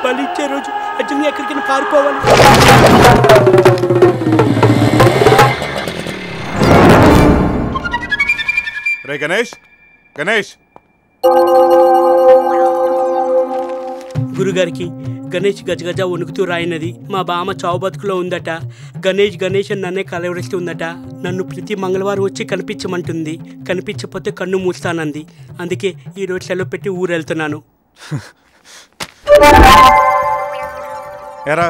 బలిచ్చే రోజు అర్జున్ ఎక్కడికైనా పారిపోవాలి. రే గణేష్, గణేష్. గురుగారికి గణేష్ గజగజ వణుకుతూ రాయినది మా బామ్మ చావు బతుకులో ఉందట. గణేష్ గణేష్ అని నన్నే కలవరిస్తుందట. నన్ను ప్రతి మంగళవారం వచ్చి కనిపించమంటుంది. కనిపించకపోతే కన్ను మూస్తానంది. అందుకే ఈరోజు సెలవు పెట్టి ఊరు వెళ్తున్నాను. ఎరా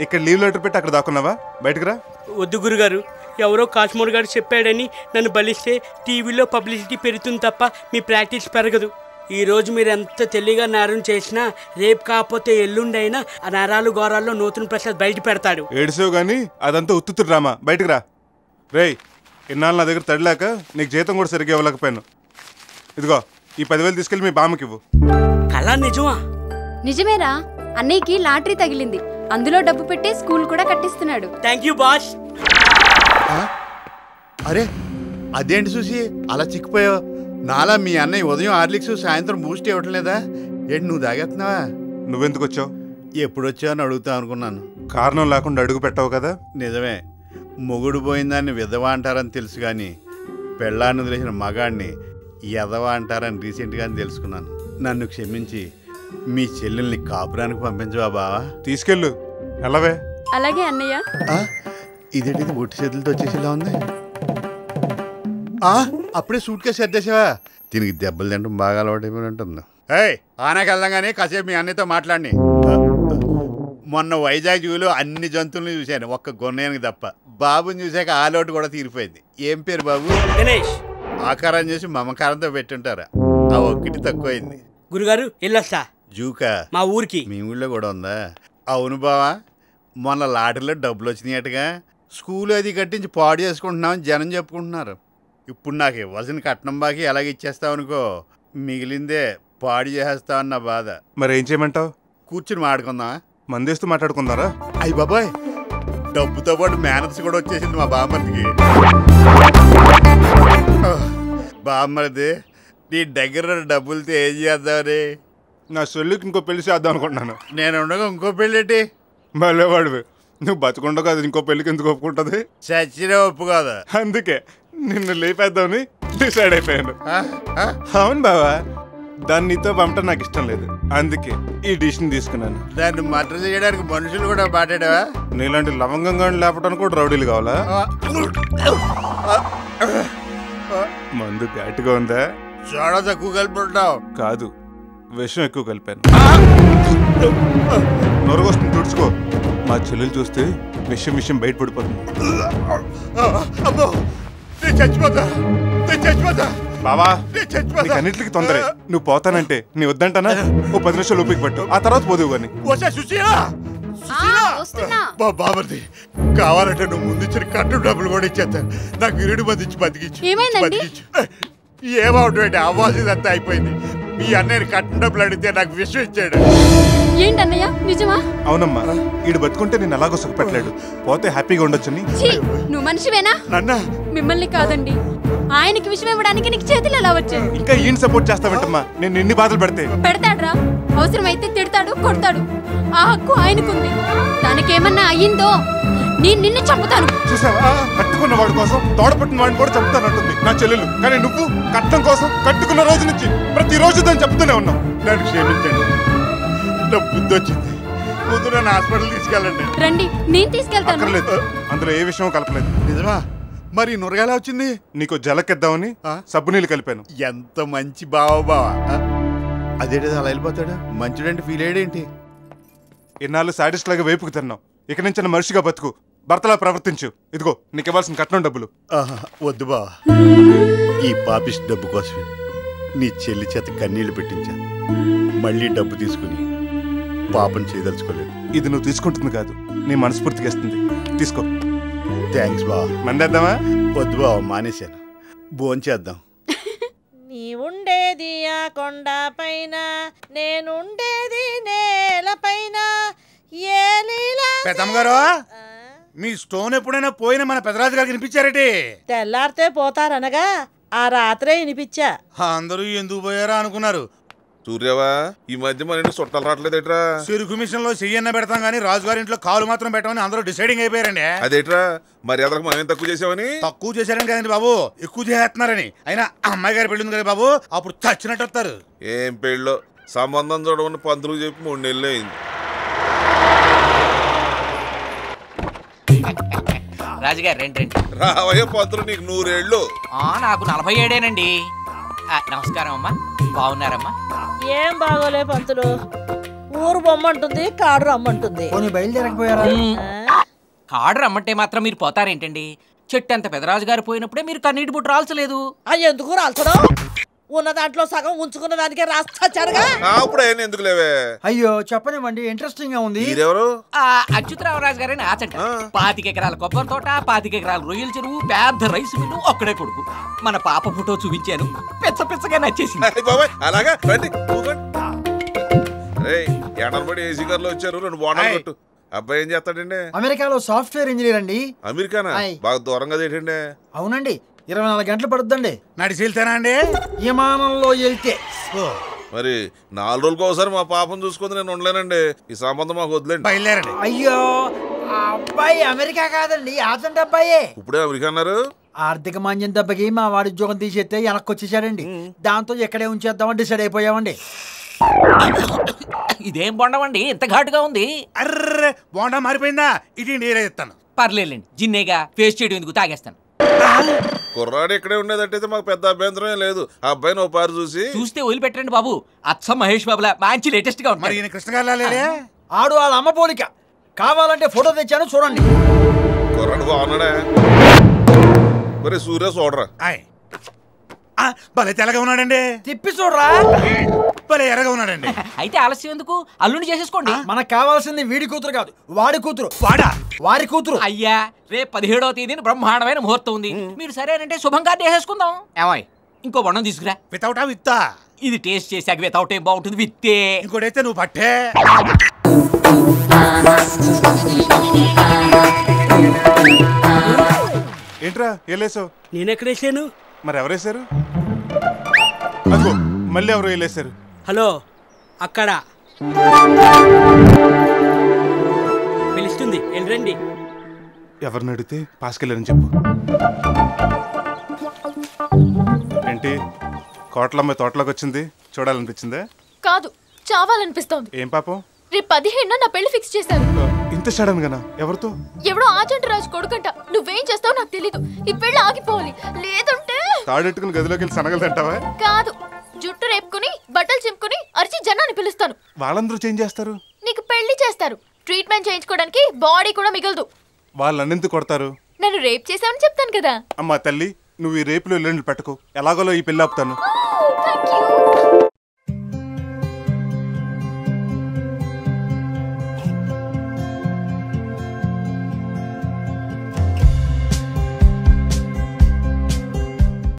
ఇక్కడ లీవ్ లెటర్ పెట్టి అక్కడ దాక్కున్నావా? బయటకు రా. వద్దు గురుగారు, ఎవరో కాశ్మోర్ గారు చెప్పాడని నన్ను బలిస్తే టీవీలో పబ్లిసిటీ పెరుగుతుంది తప్ప మీ ప్రాక్టీస్ పెరగదు. ఈరోజు మీరు ఎంత తెలివిగా నేరం చేసినా రేపు కాకపోతే ఎల్లుండైనా ఆ నేరాలు ఘోరాల్లో నూతన ప్రసాద్ బయట పెడతాడు. ఏడుసావు కానీ అదంతా ఉత్తుతుడు రామా. బయటకు రా. రేయ్, ఇన్నాళ్ళు నా దగ్గర తడిలాక నీకు జీతం కూడా సరిగ్గా ఇవ్వలేకపోయాను. ఇదిగో ఈ 10,000 తీసుకెళ్ళి మీ బామ్మకి ఇవ్వు. కళ నిజమా? నిజమేరా, అన్నయ్యకి లాటరీ తగిలింది. అందులో డబ్బు పెట్టి స్కూల్ కూడా కట్టిస్తున్నాడు. Thank you boss. అరే అదేంటి చూసి అలా చిక్కిపోయావు? నాలా మీ అన్నయ్య ఉదయం హార్లిక్స్ సాయంత్రం బూస్ట్ ఇవ్వటం లేదా ఏంటి? నువ్వు తాగేస్తున్నావా? నువ్వెందుకు వచ్చావు? ఎప్పుడు వచ్చావు అని అడుగుతా అనుకున్నాను. కారణం లేకుండా అడుగు పెట్టావు కదా. నిజమే, మొగుడు పోయిందాన్ని విధవ అంటారని తెలుసు కానీ పెళ్ళాన్ని వదిలేసిన మగాడిని ఎదవ అంటారని రీసెంట్గానే తెలుసుకున్నాను. నన్ను క్షమించి మీ చెల్లెల్ని కాపురానికి పంపించవా బావా? తీసుకెళ్ళు. ఎలావే? అలాగే అన్నయ్య. ఇదేంటి ఒట్టి చేతులతో వచ్చేసేలా ఉంది? అప్పుడే సూట్ కేసు సర్దేసావా? దీనికి దెబ్బలు తింటాం బాగా అలవాటైపోయి ఉంటుంది. ఆనాకి వెళ్దాం కానీ కాసేపు మీ అన్నయ్యతో మాట్లాడి. మొన్న వైజాగ్ జూలో అన్ని జంతువులను చూశాను, ఒక్క గొన్నయానికి తప్ప. బాబుని చూశాక ఆ లోటు కూడా తీరిపోయింది. ఏం పేరు బాబు? గణేష్. ఆకారం చేసి మమకారంతో పెట్టుంటారా? ఆ ఒక్కటి తక్కువైంది. గురుగారు వెళ్ళొస్తా. జూకా మా ఊరికి. మీ ఊళ్ళో కూడా ఉందా? అవును బావా, మొన్న లాటరీలో డబ్బులు వచ్చినాయటగా. స్కూల్ అది కట్టించి పాడు చేసుకుంటున్నామని జనం చెప్పుకుంటున్నారు. ఇప్పుడు నాకు ఇవ్వాల్సిన కట్నం బాకి ఎలాగ ఇచ్చేస్తావనుకో, మిగిలిందే పాడు చేసేస్తావన్న బాధ. మరి ఏం చేయమంటావు? కూర్చుని మాట్లాడుకుందామా? మందేస్తూ మాట్లాడుకుందారా? అయ్యి బాబాయ్, డబ్బుతో పాటు మేనర్స్ కూడా వచ్చేసింది మా బామ్మర్దికి. బామ్మర్ది, నీ దగ్గర డబ్బులతో ఏం చేద్దామని? నా చెల్లికి ఇంకో పెళ్లి చేద్దాం అనుకుంటున్నాను. నేను ఉండగా ఇంకో పెళ్ళేటి? మళ్ళీ వాడివి. నువ్వు బతుకుండవు కదా, ఇంకో పెళ్ళికి ఎందుకు ఒప్పుకుంటుంది? చచ్చినా ఒప్పు కాదా? అందుకే నిన్ను లేపేద్దామని డిసైడ్ అయిపోయాను. అవును బావా, దాన్ని నీతో పంపటం నాకు ఇష్టం లేదు. అందుకే ఈ డిసిషన్ తీసుకున్నాను. దాన్ని మర్డర్ చేయడానికి మనుషులు కూడా మాట్లాడావా? నీలాంటి లవంగంగా లేపటానికి కూడా రౌడీలు కావాలా? మందు ఘాటుగా ఉందా? చాలా తక్కువ కలుపుంటావు. కాదు, విషం ఎక్కువ కలిపాను. నొరగొస్తుంది, తుడుచుకో. మా చెల్లెలు చూస్తే విషయం బయట పడిపోతుంది. బావా, అన్నింటికి తొందరే. నువ్వు పోతానంటే నీ వద్దంటానా? ఓ 10 నిమిషాలు ఓపిక పట్టు, ఆ తర్వాత పోదువు కానీ. బాబర్ది, కావాలంటే నువ్వు ముందు ఇచ్చిన కట్టు డబ్బులు కూడా ఇచ్చేస్తాను. నాకు 2 మంది ఇచ్చి బతికించు. ఏమవుతుంది? అవ్వాల్సిందంతా అయిపోయింది. మీ అన్నయ్య కట్టిన డబ్బులు అడిగితే నాకు విషయం ఇచ్చాడు. ఏంటన్నయ్య నిజమా? అవునమ్మా, ఈడు బతుకుంటే నేను అలాగో సుఖపెట్టలేడు, పోతే హ్యాపీగా ఉండొచ్చని. నువ్వు మనిషివేనా? మిమ్మల్ని కాదండి, ఆయనకి విషయం ఇవ్వడానికి నీకు చేతులు ఎలా వచ్చాయి? ఇంకా ఈయన సపోర్ట్ చేస్తావేంటమ్మా? నేను ఎన్ని బాధలు పెడతాడ్రా. అవసరమైతే తిడతాడు, కొడతాడు. ఆ హక్కు ఆయనకుంది. తనకేమన్నా అయ్యిందో నిన్ను చంపుతాను. చూసావా, కట్టుకున్న వాడి కోసం తోడపట్టిన వాడిని కూడా చంపుతానంటుంది నా చెల్లెలు. కానీ నువ్వు కట్నం కోసం కట్టుకున్న రోజు నుంచి ప్రతిరోజు దాన్ని చెప్తూనే ఉన్నావు. నన్ను క్షమించండి, నా బుద్ధి వచ్చింది. ముందు నన్ను హాస్పిటల్ తీసుకెళ్ళండి. రండి, నేను తీసుకెళ్తాను. అందులో ఏ విషయం కలపలేదు. నిజమా? మరి నురగలా వచ్చింది? నీకు జలకెద్దామని సబ్బు నీళ్ళు కలిపాను. ఎంత మంచి బావా. అదేంటి అలా వెళ్ళిపోతాడు? మంచిడంటే ఫీల్ అయ్యేడేంటి? ఇన్నాళ్ళు సాడిస్ట్ లాగా వేపుకు తిన్నావు. ఇక నుంచి మనిషిగా బతుకు, భర్తలా ప్రవర్తించు. ఇదిగో నీకు ఇవ్వాల్సిన కట్నం డబ్బులు. వద్దు బావా, ఈ పాపిష్ డబ్బు కోసమే నీ చెల్లి చేత కన్నీళ్లు పెట్టించాను. మళ్ళీ డబ్బు తీసుకుని పాపం చేయదలుచుకోలేదు. ఇది నువ్వు తీసుకుంటుంది కాదు, నీ మనస్ఫూర్తిగా ఇస్తుంది. తీసుకో. థ్యాంక్స్ బావా. మందేద్దామా? వద్దు బావా, మానేశాను. భోంచేద్దాం. నీ ఉండేది ఆ కొండ పైన, నేనుండేది నేల పైన. పెద్దమ్మగారు, మీ స్టోన్ ఎప్పుడైనా పోయిన మన పెద్దరాజు గారికి వినిపించారటి? తెల్లారితే పోతారనగా ఆ రాత్రే వినిపించా. అందరూ ఎందుకు పోయారా అనుకున్నారు. సూర్యవా ఈ మధ్య మన ఇంట్లో చుట్టాలు రావట్లేదేట్రా? చెరుకు మిషన్ లో చెయ్యన్న పెడతాం కానీ రాజుగారి ఇంట్లో కాలు మాత్రం పెట్టమని అందరూ డిసైడింగ్ అయిపోయారండి. అదేట్రా మర్యాదకు మనం తక్కువ చేసావని? తక్కువ చేశారని కదండి బాబు, ఎక్కువ చేస్తున్నారని. అయినా అమ్మాయి గారి పెళ్ళి ఉంది కదా బాబు, అప్పుడు చచ్చినట్టు వస్తారు. ఏం పెళ్ళో సంబంధం చూడమని పంతులు చెప్పి 3 నెలలు అయింది. రాజుగారు రండి రండి. రావయ్య పంతులు, నీకు 100 ఏళ్ళు. నాకు 47 నమస్కారం అమ్మా, బాగున్నారమ్మా? ఏం బాగోలే పంతులు, ఊరు బొమ్మంటుంది, కాడు రమ్మంటుంది. బయలుదేరకపోయారా? కాడు రమ్మంటే మాత్రం మీరు పోతారేంటండి? చెట్టు అంత పెదరాజు గారు పోయినప్పుడే మీరు కన్నీటి బుట్టు రాల్చలేదు. ఎందుకు రాల్చడం? ఉన్న దాంట్లో సగం ఉంచుకున్న దానికే రాస్తారుగా. అప్పుడు ఆయన ఎందుకు లేవే? అయ్యో చెప్పనివ్వండి, ఇంట్రెస్టింగ్ గా ఉంది. మీరెవరు? అచ్యుతరామరాజు గారని ఆచంట. 25 ఎకరాల కొబ్బరి తోట, 25 ఎకరాల రొయ్యల చెరువు, పెద్ద రైస్ మిల్లు, ఒక్కడే కొడుకు. మన పాప ఫోటో చూపించాను, పిచ్చగా నచ్చేసింది. బాబాయ్ అలాగా రండి. ఎడనబడి ఏసీ కార్లో వచ్చారు, 2 బోనాలు కొట్టు. అబ్బాయి ఏం చేస్తాడండి? అమెరికాలో సాఫ్ట్వేర్ ఇంజనీర్ అండి. అమెరికానా? బాగా దూరంగా ఏంటండి? అవునండి, 24 గంటలు పడుతుందండి. నడిచి వెళ్తానా అండి? విమానంలో వెళ్తే. మరి 4 రోజులకు ఒకసారి మా పాపను చూసుకుంది నేను ఉండలేనండి. ఈ సంబంధం మాకు వదిలేండి. బయలుదేరండి. అయ్యో అబ్బాయి అమెరికా కాదండి, ఆచంట అబ్బాయే. ఇప్పుడే అమెరికా అన్నారు. ఆర్థిక మాంద్యం దెబ్బకి మా వాడి ఉద్యోగం తీసేస్తే వెనక్కి వచ్చేసాడండి. దాంతో ఎక్కడే ఉంచేద్దామని డిసైడ్ అయిపోయామండి. ఇదేం బొండమండి ఇంత ఘాటుగా ఉంది? అర్రే బోండా మారిపోయిందా? ఇటు నేనే చెప్తాను. పర్లేదండి, జిన్నేగా ఫేస్ చేయడం ఎందుకు, తాగేస్తాను. కుర్రాడు ఇక్కడే ఉండేదట్టయితే మాకు పెద్ద అభ్యంతరం లేదు. ఆ అబ్బాయిని ఓ పారు చూస్తే వదిలిపెట్టండి బాబు. అచ్చం మహేష్ బాబులా మంచి లేటెస్ట్ గా మరి ఈయన కృష్ణగారు ఆడు వాళ్ళ అమ్మ పోలిక. కావాలంటే ఫోటో తెచ్చాను చూడండి. కుర్రాడు బాగున్నాడా? మరి సూర్య చూడరా. భలే తెల్లగా ఉన్నాడండి. తిప్పి చూడరా. భలే ఎర్రగా ఉన్నాడండి. అయితే ఆలస్యం ఎందుకు, అల్లుని చేసేసుకోండి. మనకు కావాల్సింది వీడి కూతురు కాదు, వాడి కూతురు. వారి కూతురు. అయ్యా రేపు 17వ తేదీన బ్రహ్మాండమైన ముహూర్తం ఉంది. మీరు సరేనంటే శుభంగా చేసేసుకుందాం. ఏమాయ్ ఇంకో బొండం తీసుకురా. వితౌటా విత్తా? ఇది టేస్ట్ చేసాక వితౌట్ ఏం బాగుంటుంది, విత్తే. ఇంకోటైతే నువ్వు పట్టే. ఏంట్రా ఏలేసావు? నేనెక్కడేసాను? మరి ఎవరేశారు? అదిగో మళ్ళీ ఎవరు వేలేశారు. హలో, అక్కడ పిలుస్తుంది, వెళ్ళండి. ఎవరిని అడిగితే పాసుకెళ్ళని చెప్పు. ఏంటి కోట్లమ్మ తోటలోకి వచ్చింది, చూడాలనిపించిందే? కాదు, చావాలనిపిస్తోంది. ఏం పాపం? రేపు 15న నా పెళ్లి ఫిక్స్ చేశారు. ఇంత సడన్ గానా? ఎవరితో? ఎవడో ఆజంట రాజు కొడుకంట. నువ్వేం చేస్తావో నాకు తెలీదు. ఈ పెళ్లి ఆగిపోవాలి, లేదంటే తాడెట్టుకుని గదిలోకి వెళ్ళి సనగలు తింటావా? కాదు, జుట్టు రేపుకుని బట్టలు చింపుకుని అరిచి జనాన్ని పిలుస్తాను. వాళ్ళందరూ చేంజ్ చేస్తారు. నీకు పెళ్లి చేస్తారు. ట్రీట్మెంట్ చేయించుకోవడానికి బాడీ కూడా మిగలదు. వాళ్ళన్నెందుకు కొడతారు? నన్ను రేప్ చేశావని చెప్తాను కదా. అమ్మా తల్లి, నువ్వు ఈ రేపులో ఎల్లుండి పెట్టుకో, ఎలాగోలో ఈ పెళ్ళి ఆపుతాను. థాంక్యూ.